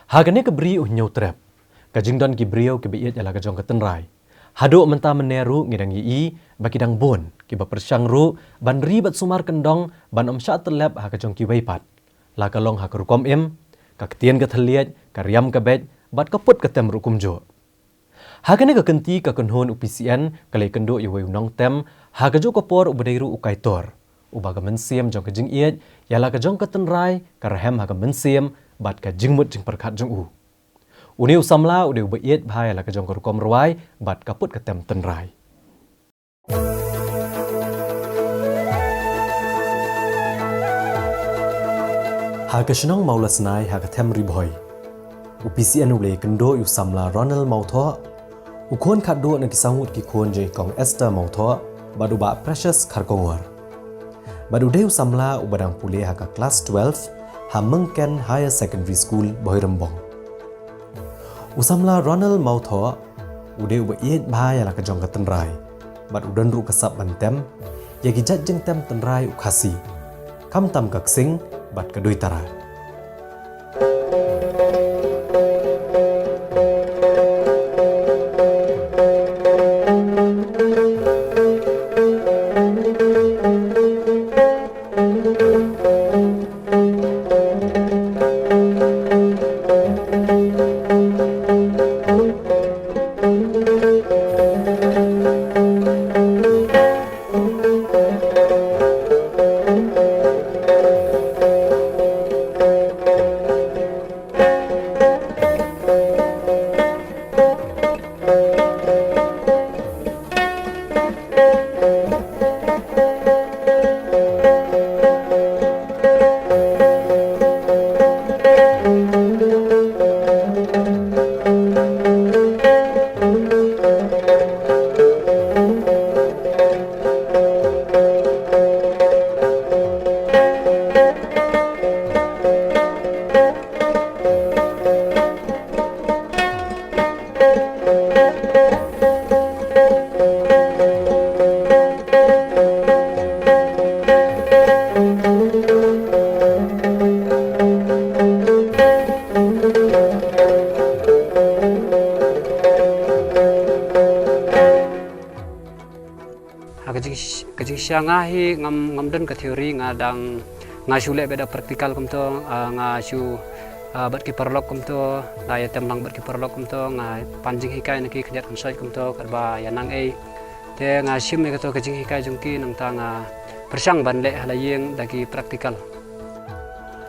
Hagane ke beri nyau trap. Kajingdon ki beriau ke biit jala kajong ketenrai. Haduk mentah meneru ngidang yi baki dang bon ki ba persyang ru ban ribat sumar kendong ban sya telep ha kajong ki weipat. La kalong ha kerukom im ka ketien ka thaliat ka riam ka bet bat kaput ka tem rukum jo. Hagane ka kenti ka kenhon UPCN kalai kendo i wei nong tem ha kajo kopor ubadairu ukai tor. Ubaga mensiam jong kajing iet yala kajong ketenrai ka rahem ha ka mensiam bat ka jingmut jing perkat jong u. Uni usamla ude ubaiet bahaya la kajong kerukom ruai bat kaput ka tem tenrai. Ha kasenong maula senai ha ka tem riboy. UPCN ule kendo yu samla Ronald Mautho ukon kado na kisangut ki kon je kong Esther Mautho badu ba Precious Kharkongwar. Badu deu samla ubadang pule ha ka class 12 ha Mengken Higher Secondary School Boirembong. Usamla Ronald Mautho ude ubaiet bahaya la kajong ka tenrai bat udan ru kasap bantem yagi jajeng tem tenrai ukasi kam tam kaksing bat kadui tara. Kajing siangahi ngam den ka teori ngadang ngasu le beda praktikal kumto ngasu bat ki perlok kumto la ya temlang bat ki perlok kumto nga panjing hikai naki kejat konsoi kumto karba yanang te ngasim me kato kajing hikai jungki nang tanga persang banle halayeng dagi praktikal.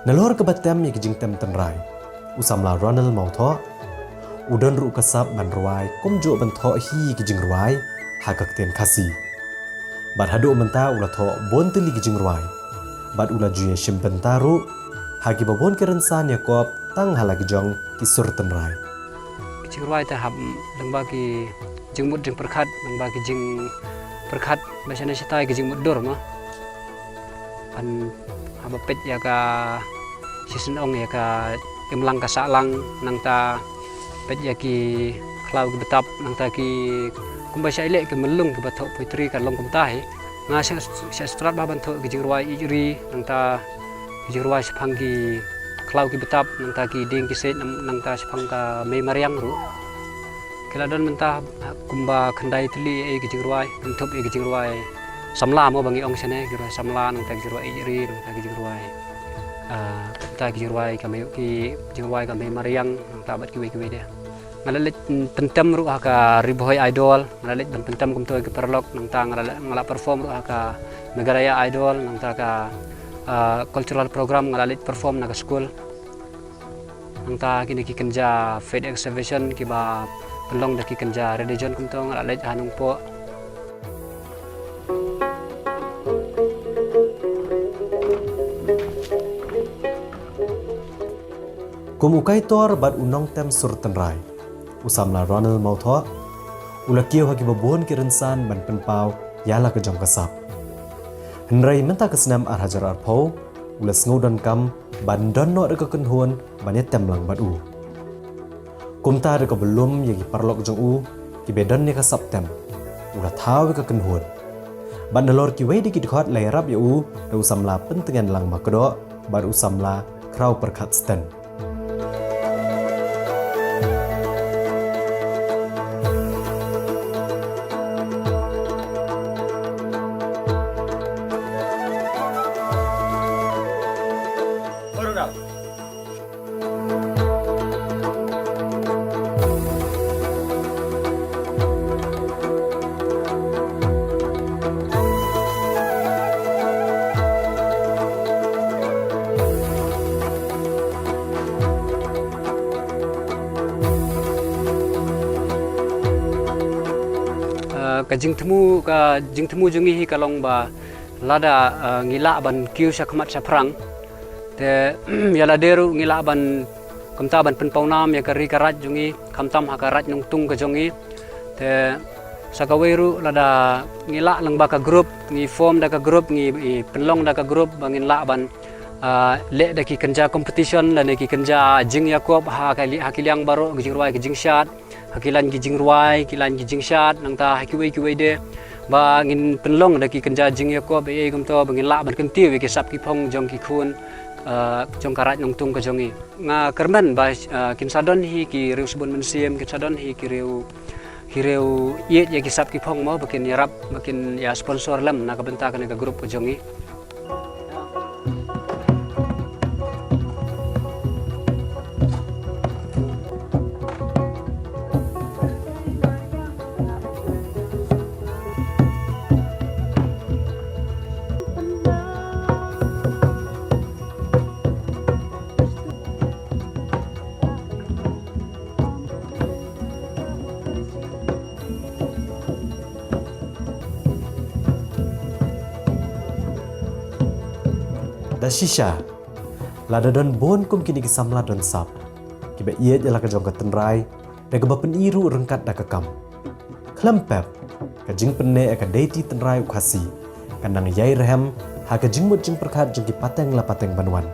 Nalor ke batem ya kajing tem tenrai. Usamla Ronald Mautho udan ru kasap ban ruai kumjo bentho hi kajing ruai hagak ten kasi. Bat hadu menta ula tho bon teli kijing ruai. Bat ula juye shim bentaru hagi babon kerensan Yakob tang halagi jong kisur tenrai. Kijing ruai ta hab lengba ki jing mut jing perkat lengba ki jing perkat basana sitai kijing mut dor ma. Pan haba pet ya ka sisen ong ya ka imlang ka salang nang ta pet ya ki klau ki betap nang ta ki kumba sya ilek ke melung ke batok putri kan long kumtai nga sya strat ba bantok ke jingruai ijri nang ta jingruai sepanggi klau ki betap nang ta ki ding ki set nang ta sepang ka me mariang ru keladon mentah kumba khandai tli e ke jingruai bentuk e ke jingruai samla mo bangi ong sene jingruai samla nang ta jingruai ijri nang ta ki jingruai ta ki jingruai ka me ki jingruai ka me mariang nang ta bat ki we dia ngalalit pentem ru ka riboy idol ngalalit dan pentem kumto ke perlok nang ta ngala perform ru ka negaraya idol nang ta ka cultural program ngalalit perform na ka school nang ta kini ki kenja fed exhibition ki ba pelong da ki kenja religion kumto ngalalit hanung po. Kumukai tor bat unong tem sur tenrai. Usamla Ronald Mautho ula kieu hagi babon kirensan ban penpau yala ke jong kasap. Henrai menta kesenam ar hajar ar pau ula sngodan kam ban donno de kenhuan ban temlang bat u. Kumta de belum yagi parlok jong u ki bedon ne kasap tem ula thaw ke kenhuan. Ban dalor ki we de ki khot lai rap ya u de usamla pentengan lang makdo ban usamla krau perkat sten. ka jing temu jungi hi kalong ba lada ngila ban kiu sakmat saprang te yala deru ngila ban kamta ban penpaunam ya kari karat jungi kamtam hakarat nung tung ka jongi te sakaweru lada ngila lang ba ka group ngi form da ka group ngi penlong da ka group bangin la ban le da ki kenja competition dan ki kenja jing yakob hakilang baro jing ruai jing shat hakilan ki jing ruai kilan ki jing shat nang ta hakiwei de ba ngin penlong da ki kenja jing yakob e gum to bangin la ban kentiu ki sap ki phong jong ki khun jong karat nong tung ka jongi nga kerman ba kin sadon hi ki riu sebun mensiem kin sadon hi ki riu ye ki sap ki phong mo bakin yarap bakin ya sponsor lam na ka benta ka grup ka jongi. Da shisha lada don bon kum kini kisamla don sap kiba iet jala ka jong ka tenrai da ka bapen iru rengkat da ka kam klempep ka jing penne ka deiti tenrai ukasi kanang yai rehem ha ka jing mut jing perkhat jong ki pateng la pateng banwan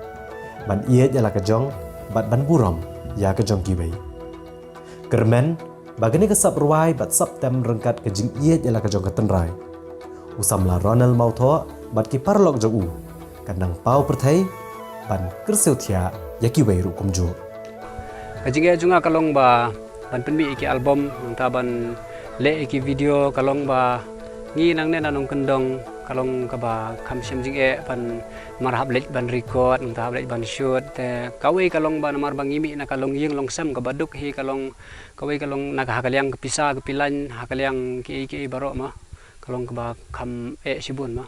ban iet jala ka jong bat ban burom ya ka jong kiwei kermen bagane ka sap ruai bat sap tem rengkat ka jing iet jala ka jong ka tenrai usamla Ronald Mautho bat ki parlok jong kanang pau perthai ban kerseu thia yaki wei ru kumju Kajinga junga kalong ba ban penbi iki album ta ban le iki video kalong ba ngi nang ne nanong kendong kalong ka ba kham sem jing e ban marhab lek ban record ta lek ban shoot te kawe kalong ba namar bangimi na kalong yeng long sam ka baduk hi kalong kawe kalong na hakalyang kepisa kepilan hakalyang ki baro ma kalong ka ba kham e sibun ma.